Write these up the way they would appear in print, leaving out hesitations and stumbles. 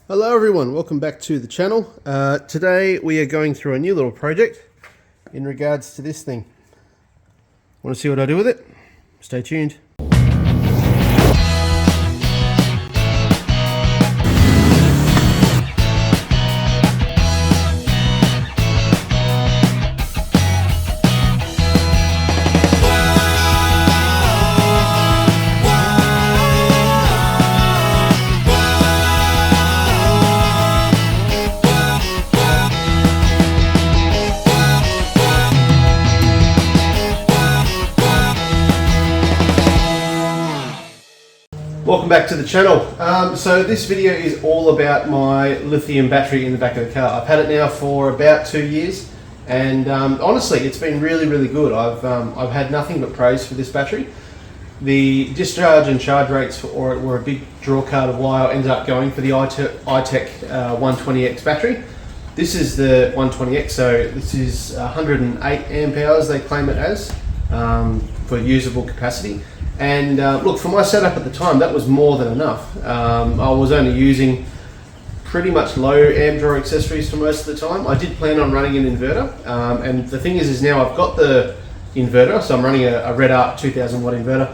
Hello everyone, welcome back to the channel. Today we are going through a new little project in regards to this thing. Want to see what I do with it? Stay tuned. Welcome back to the channel. So this video is all about my lithium battery in the back of the car. I've had it now for about 2 years, and honestly it's been really good. I've had nothing but praise for this battery. The discharge and charge rates for it were a big draw card of why I ended up going for the iTech 120X battery. This is the 120X, so this is 108 amp hours they claim it as for usable capacity. And look, for my setup at the time, that was more than enough. I was only using pretty much low amp draw accessories for most of the time. I did plan on running an inverter, and the thing is now I've got the inverter, so I'm running a Red Arc 2000 watt inverter.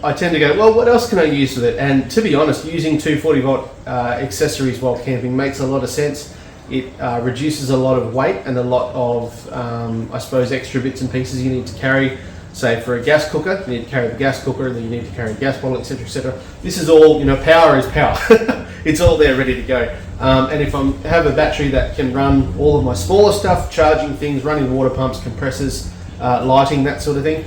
I tend to go, well, what else can I use with it? And to be honest, using 240 volt accessories while camping makes a lot of sense. It reduces a lot of weight and a lot of, I suppose, extra bits and pieces you need to carry. Say for a gas cooker, you need to carry the gas cooker, then you need to carry a gas bottle, etc, etc. This is all, power is power. It's all there ready to go. And if I have a battery that can run all of my smaller stuff, charging things, running water pumps, compressors, lighting, that sort of thing,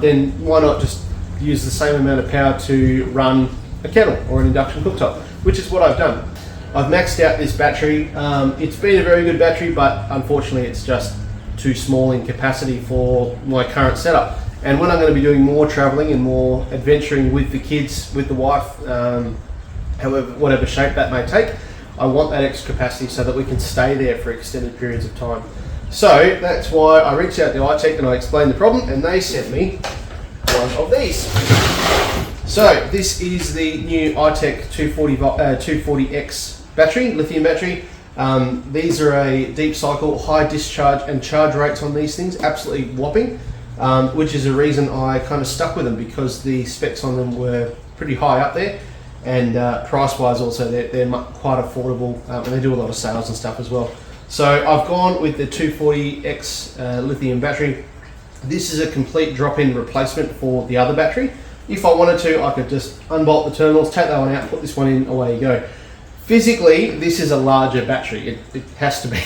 then why not just use the same amount of power to run a kettle or an induction cooktop, which is what I've done. I've maxed out this battery. It's been a very good battery, but unfortunately it's just too small in capacity for my current setup. And when I'm going to be doing more traveling and more adventuring with the kids, with the wife, whatever shape that may take, I want that extra capacity so that we can stay there for extended periods of time. So that's why I reached out to iTech and I explained the problem, and they sent me one of these. So this is the new iTech 240X battery, lithium battery. These are a deep cycle, high discharge and charge rates on these things, absolutely whopping, which is a reason I kind of stuck with them, because the specs on them were pretty high up there, and price wise also they're quite affordable, and they do a lot of sales and stuff as well. So I've gone with the 240X lithium battery. This is a complete drop-in replacement for the other battery. If I wanted to, I could just unbolt the terminals, take that one out, put this one in, away you go. Physically, this is a larger battery. It has to be.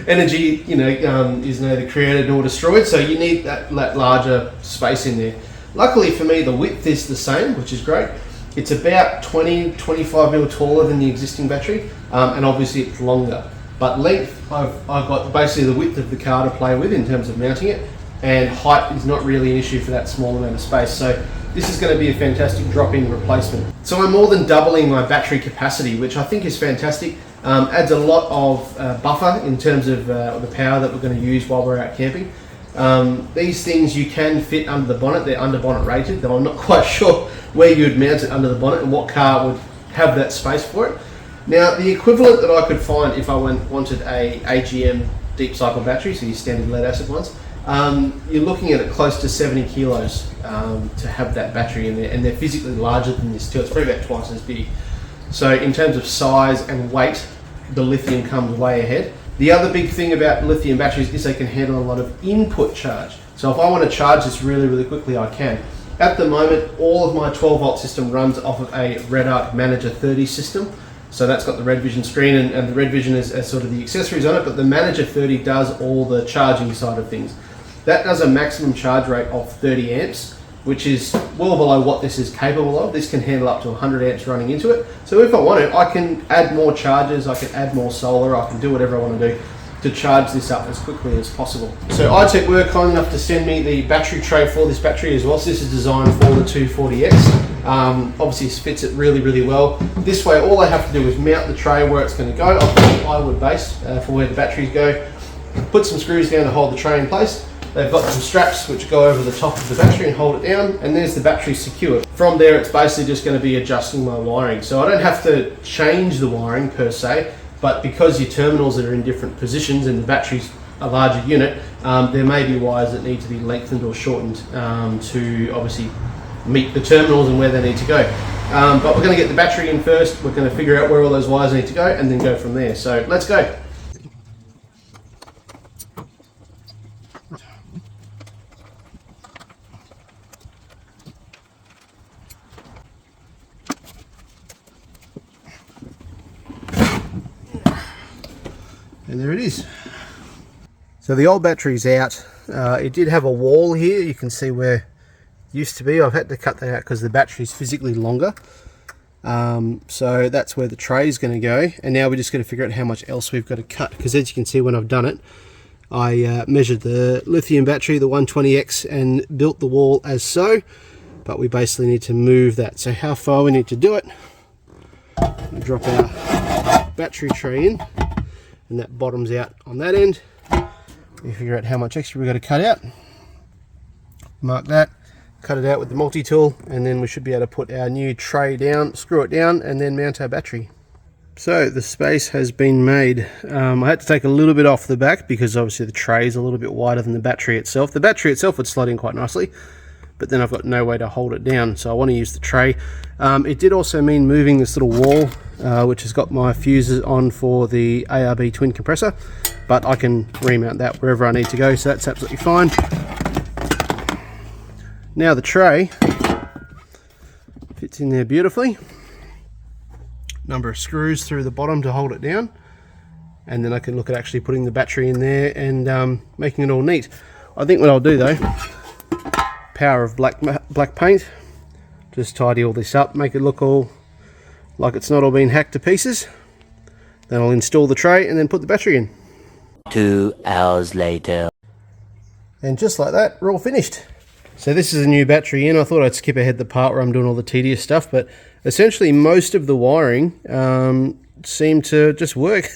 Energy, is neither created nor destroyed, so you need that larger space in there. Luckily for me, the width is the same, which is great. It's about 20-25 mil taller than the existing battery, and obviously it's longer. But length, I've got basically the width of the car to play with in terms of mounting it, and height is not really an issue for that small amount of space. So this is going to be a fantastic drop-in replacement. So I'm more than doubling my battery capacity, which I think is fantastic. Adds a lot of buffer in terms of the power that we're going to use while we're out camping. These things you can fit under the bonnet. They're under bonnet rated, though I'm not quite sure where you would mount it under the bonnet and what car would have that space for it. Now, the equivalent that I could find if I wanted a AGM deep cycle battery, so your standard lead acid ones, you're looking at it close to 70 kilos to have that battery in there, and they're physically larger than this too. It's probably about twice as big. So in terms of size and weight, the lithium comes way ahead. The other big thing about lithium batteries is they can handle a lot of input charge. So if I want to charge this really quickly, I can. At the moment, all of my 12 volt system runs off of a Red Arc Manager 30 system. So that's got the Red Vision screen, and the Red Vision is sort of the accessories on it, but the Manager 30 does all the charging side of things. That does a maximum charge rate of 30 amps, which is well below what this is capable of. This can handle up to 100 amps running into it. So if I want to, I can add more chargers, I can add more solar, I can do whatever I want to do to charge this up as quickly as possible. So iTech were kind enough to send me the battery tray for this battery as well. So this is designed for the 240X. Obviously it fits it really well. This way all I have to do is mount the tray where it's going to go. I've got a plywood base for where the batteries go. Put some screws down to hold the tray in place. they've got some straps which go over the top of the battery and hold it down, and there's the battery secured. From there it's basically just going to be adjusting my wiring. So I don't have to change the wiring per se, but because your terminals are in different positions and the battery's a larger unit, there may be wires that need to be lengthened or shortened to obviously meet the terminals and where they need to go. But we're going to get the battery in first, we're going to figure out where all those wires need to go and then go from there. So let's go. And there it is. So the old battery's out. It did have a wall here, you can see where it used to be. I've had to cut that out because the battery's physically longer. So that's where the tray is going to go, and now we're just going to figure out how much else we've got to cut, because as you can see when I've done it, I measured the lithium battery, the 120X, and built the wall as so, but we basically need to move that. So how far we need to do it, we drop our battery tray in, and that bottoms out on that end. We figure out how much extra we've got to cut out, mark that, cut it out with the multi-tool, and then we should be able to put our new tray down, screw it down, and then mount our battery. So the space has been made. I had to take a little bit off the back because obviously the tray is a little bit wider than the battery itself. The battery itself would slide in quite nicely, but then I've got no way to hold it down, so I want to use the tray. It did also mean moving this little wall, which has got my fuses on for the ARB twin compressor, but I can remount that wherever I need to go, so that's absolutely fine. Now the tray fits in there beautifully. Number of screws through the bottom to hold it down, and then I can look at actually putting the battery in there and making it all neat. I think what I'll do though, power of black paint, just tidy all this up, make it look all like it's not all been hacked to pieces. Then I'll install the tray and then put the battery in. 2 hours later. And just like that, we're all finished. So this is a new battery in. I thought I'd skip ahead the part where I'm doing all the tedious stuff, but essentially most of the wiring seemed to just work,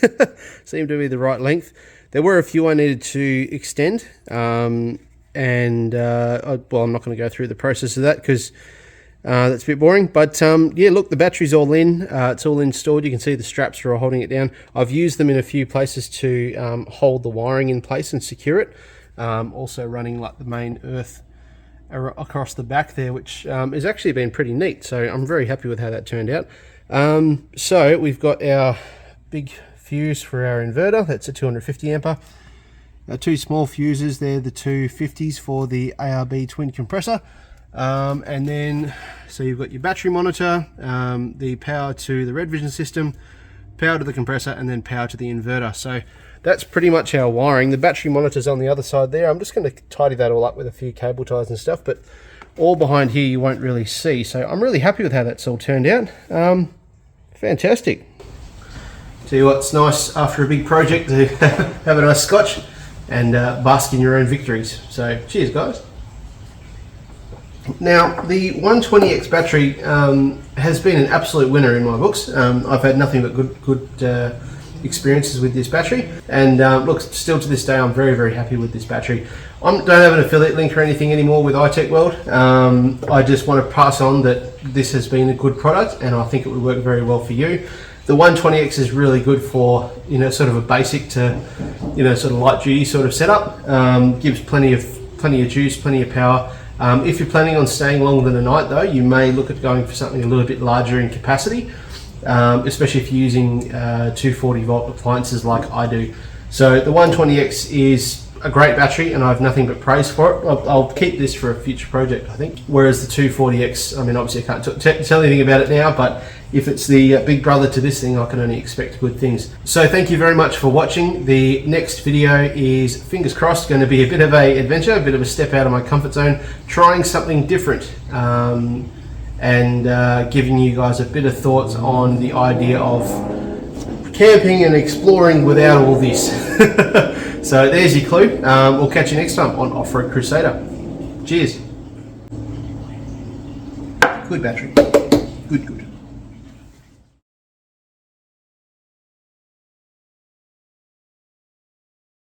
seemed to be the right length. There were a few I needed to extend, well, I'm not going to go through the process of that because that's a bit boring, but yeah, look, the battery's all in, it's all installed. You can see the straps are holding it down. I've used them in a few places to hold the wiring in place and secure it. Also running like the main earth across the back there, which has actually been pretty neat, so I'm very happy with how that turned out. So we've got our big fuse for our inverter, that's a 250 ampere. Two small fuses, they're the 250s for the ARB twin compressor. And then, so you've got your battery monitor, the power to the Red Vision system, power to the compressor, and then power to the inverter. So that's pretty much our wiring. The battery monitor's on the other side there. I'm just going to tidy that all up with a few cable ties and stuff, but all behind here you won't really see. So I'm really happy with how that's all turned out. Fantastic. Tell you what, it's nice after a big project to have a nice scotch and bask in your own victories. So cheers guys. Now the 120X battery has been an absolute winner in my books. I've had nothing but good experiences with this battery, and look, still to this day I'm very happy with this battery. I don't have an affiliate link or anything anymore with iTechworld. I just want to pass on that this has been a good product and I think it would work very well for you. The 120X is really good for, you know, sort of a basic to, you know, sort of light duty sort of setup. Gives plenty of juice, plenty of power. If you're planning on staying longer than a night though, you may look at going for something a little bit larger in capacity, especially if you're using 240 volt appliances like I do. So the 120X is a great battery and I have nothing but praise for it. I'll keep this for a future project, I think. Whereas the 240X, I mean, obviously I can't tell anything about it now, but if it's the big brother to this thing, I can only expect good things. So thank you very much for watching. The next video is, fingers crossed, going to be a bit of an adventure, a bit of a step out of my comfort zone, trying something different, and giving you guys a bit of thoughts on the idea of camping and exploring without all this. So there's your clue. We'll catch you next time on Off-Road Crusader. Cheers. Good battery. Good.